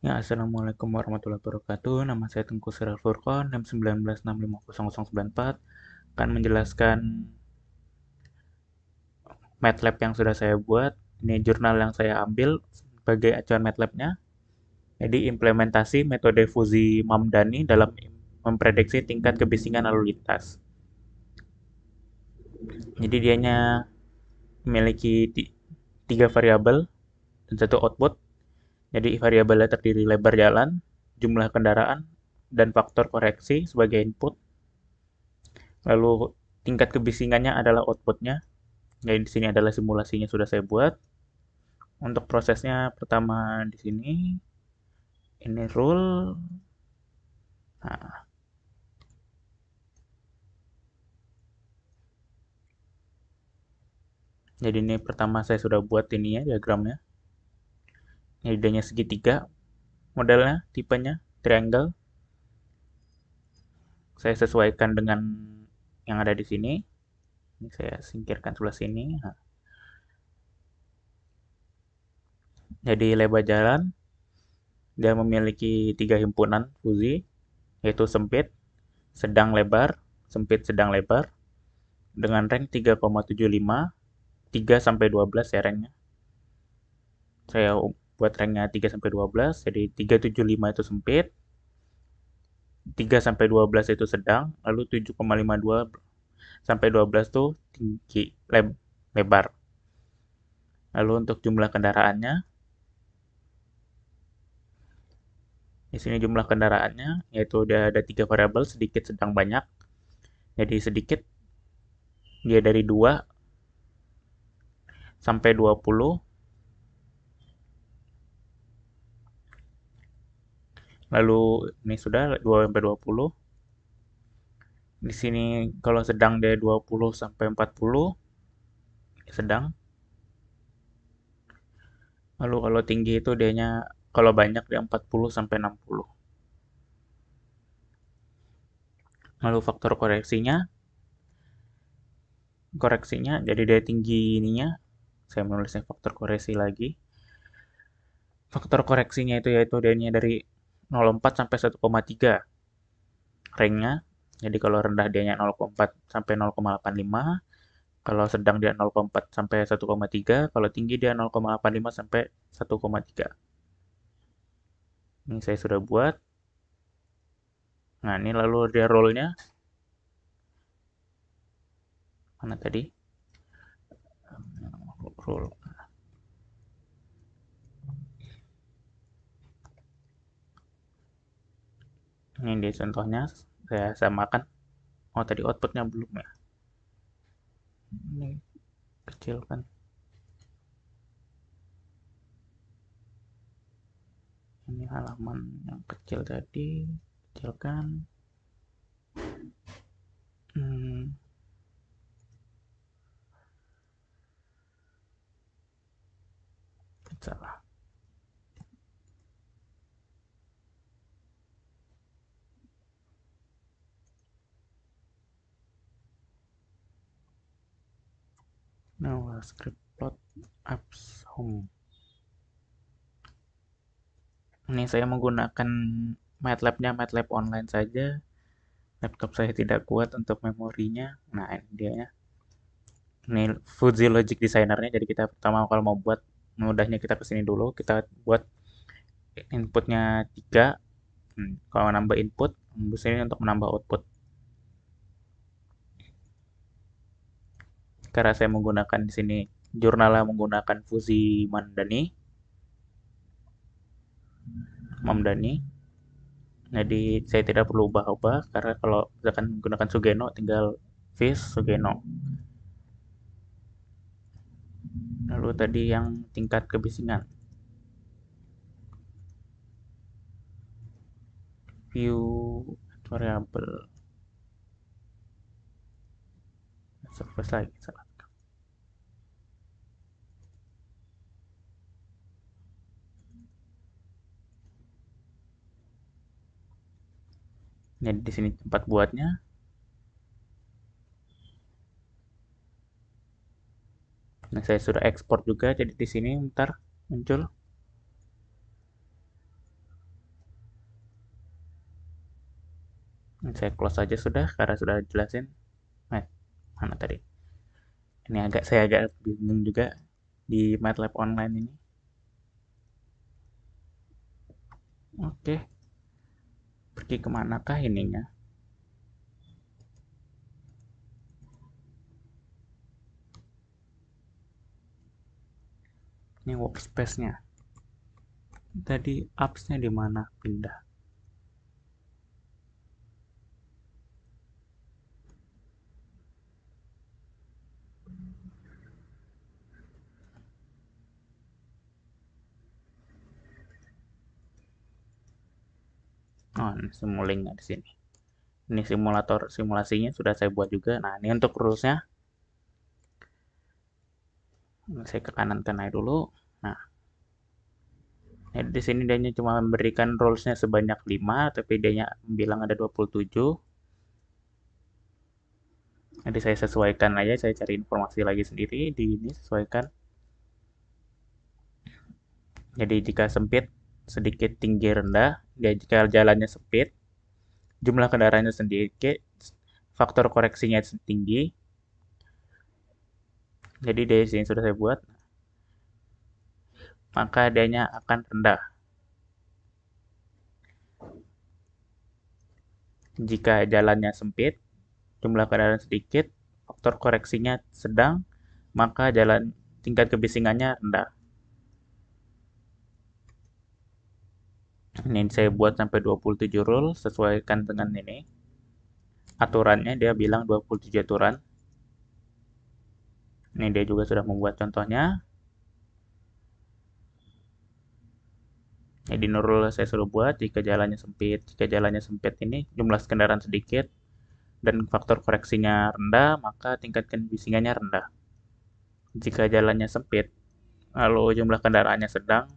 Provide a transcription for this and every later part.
Ya, Assalamualaikum warahmatullahi wabarakatuh. Nama saya Tengku Sirel Furqon, NIM 19650094, akan menjelaskan MATLAB yang sudah saya buat. Ini jurnal yang saya ambil sebagai acuan MATLAB-nya. Jadi, implementasi metode fusi Mamdani dalam memprediksi tingkat kebisingan lalu lintas. Jadi, dianya memiliki tiga variabel dan satu output. Jadi, variabelnya terdiri lebar jalan, jumlah kendaraan, dan faktor koreksi sebagai input. Lalu tingkat kebisingannya adalah outputnya. Jadi di sini adalah simulasinya sudah saya buat. Untuk prosesnya pertama di sini ini rule. Nah, jadi ini pertama saya sudah buat ini ya diagramnya. Ini idenya segitiga, modelnya, tipenya triangle. Saya sesuaikan dengan yang ada di sini. Ini saya singkirkan sebelah sini. Nah, jadi lebar jalan dia memiliki tiga himpunan fusi, yaitu sempit, sedang lebar, sempit sedang lebar, dengan rank 3,75, 3 sampai 12 ya ranknya. Saya buat ranknya 3 sampai 12, jadi 375 itu sempit, 3 sampai 12 itu sedang, lalu 7,52 sampai 12 itu tinggi, lebar. Lalu untuk jumlah kendaraannya, di sini jumlah kendaraannya yaitu ada tiga variabel, sedikit, sedang, banyak. Jadi sedikit dia dari 2 sampai 20. Lalu ini sudah 2 sampai 20. Di sini kalau sedang dia 20 sampai 40, sedang. Lalu kalau tinggi itu dianya kalau banyak dia 40 sampai 60. Lalu faktor koreksinya jadi dia tinggi ininya. Saya menulisnya faktor koreksi lagi. Faktor koreksinya itu yaitu dianya dari 0,4 sampai 1,3 ranknya. Jadi kalau rendah dianya 0,4 sampai 0,85, kalau sedang dia 0,4 sampai 1,3, kalau tinggi dia 0,85 sampai 1,3. Ini saya sudah buat. Nah, ini lalu dia roll-nya. Mana tadi? Roll. Ini dia contohnya. Saya samakan. Oh, tadi outputnya belum ya. Ini kecil kan. Ini halaman yang kecil tadi. Kecilkan. Hmm, salah. Nah, script plot apps home. Ini saya menggunakan MATLAB-nya MATLAB online saja. Laptop saya tidak kuat untuk memorinya. Nah, ini dia ya. Ini Fuji Logic Designer-nya. Jadi kita pertama kalau mau buat mudahnya kita kesini dulu. Kita buat inputnya 3. Kalau nambah input, di sini untuk menambah output. Karena saya menggunakan di sini jurnalnya menggunakan Fuji Mamdani. Jadi saya tidak perlu ubah-ubah karena kalau misalkan menggunakan Sugeno tinggal Vis Sugeno. Lalu tadi yang tingkat kebisingan. View variable. Surface lagi salah. Jadi di sini tempat buatnya. Nah, saya sudah ekspor juga, jadi di sini ntar muncul. Saya close aja sudah karena sudah jelasin. Mana tadi? Ini saya agak bingung juga di MATLAB online ini. Oke, pergi kemanakah ininya? Ini workspace-nya. Tadi apps-nya di mana? Pindah. Oh, ini simulink di sini. Ini simulasinya sudah saya buat juga. Nah, ini untuk rules-nya. Saya ke kanan aja dulu. Nah, di sini dia cuma memberikan rules-nya sebanyak 5, tapi dia bilang ada 27. Nanti saya sesuaikan aja, saya cari informasi lagi sendiri di ini sesuaikan. Jadi jika sempit, sedikit tinggi rendah, jika jalannya sempit, jumlah kendaraannya sedikit, faktor koreksinya tinggi. Jadi dari sini sudah saya buat, maka adanya akan rendah. Jika jalannya sempit, jumlah kendaraan sedikit, faktor koreksinya sedang, maka tingkat kebisingannya rendah. Ini saya buat sampai 27 rule, sesuaikan dengan ini. Aturannya dia bilang 27 aturan. Ini dia juga sudah membuat contohnya. Jadi rule saya sudah buat, jika jalannya sempit ini jumlah kendaraan sedikit dan faktor koreksinya rendah, maka tingkat kebisingannya rendah. Jika jalannya sempit, lalu jumlah kendaraannya sedang,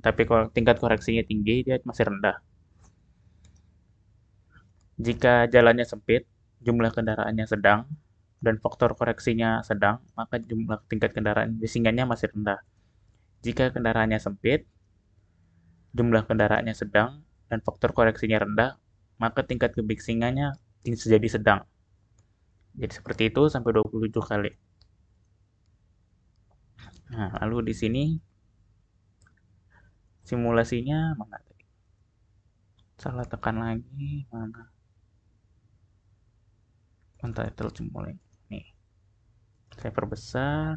tapi kalau tingkat koreksinya tinggi, dia masih rendah. Jika jalannya sempit, jumlah kendaraannya sedang, dan faktor koreksinya sedang, maka tingkat kendaraan bisingannya masih rendah. Jika kendaraannya sempit, jumlah kendaraannya sedang, dan faktor koreksinya rendah, maka tingkat kebisingannya jadi sedang. Jadi seperti itu sampai 27 kali. Nah, lalu di sini simulasinya mana tadi? Salah tekan lagi, mana? Untitled simulink. Nih, saya perbesar.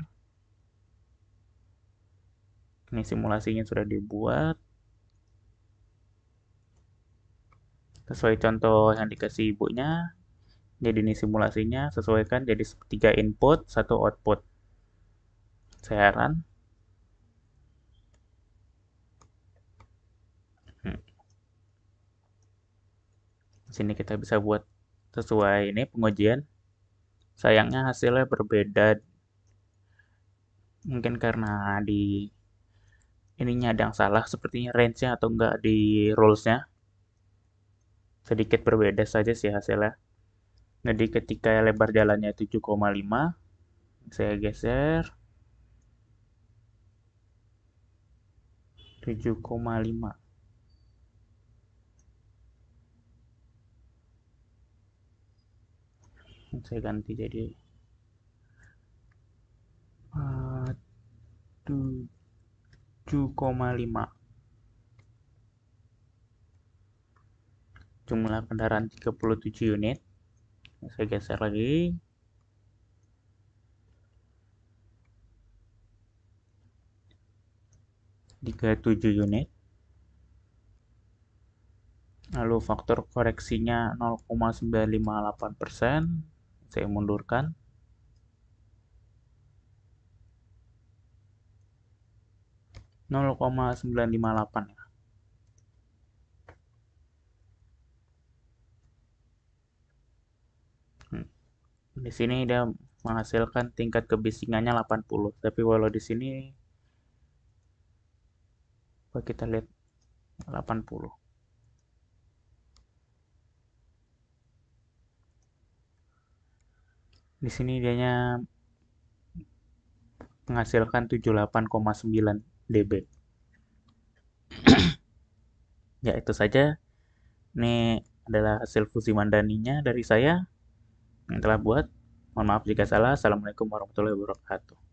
Ini simulasinya sudah dibuat. Sesuai contoh yang dikasih ibunya. Jadi ini simulasinya sesuaikan jadi 3 input, 1 output. Saya run. Di sini kita bisa buat sesuai ini pengujian. Sayangnya hasilnya berbeda. Mungkin karena di ininya ada yang salah, sepertinya range-nya atau enggak di rules-nya. Sedikit berbeda saja sih hasilnya. Jadi ketika lebar jalannya 7,5, saya geser 7,5. Saya ganti jadi 7,5. Jumlah kendaraan 37 unit. Saya geser lagi. 37 unit. Lalu faktor koreksinya 0,958%. Saya mundurkan. 0,958 ya. Di sini dia menghasilkan tingkat kebisingannya 80, tapi walau di sini kita lihat 80. Di sini dianya menghasilkan 78,9 dB. Ya itu saja. Ini adalah hasil fusi mandaninya dari saya yang telah buat. Mohon maaf jika salah. Assalamualaikum warahmatullahi wabarakatuh.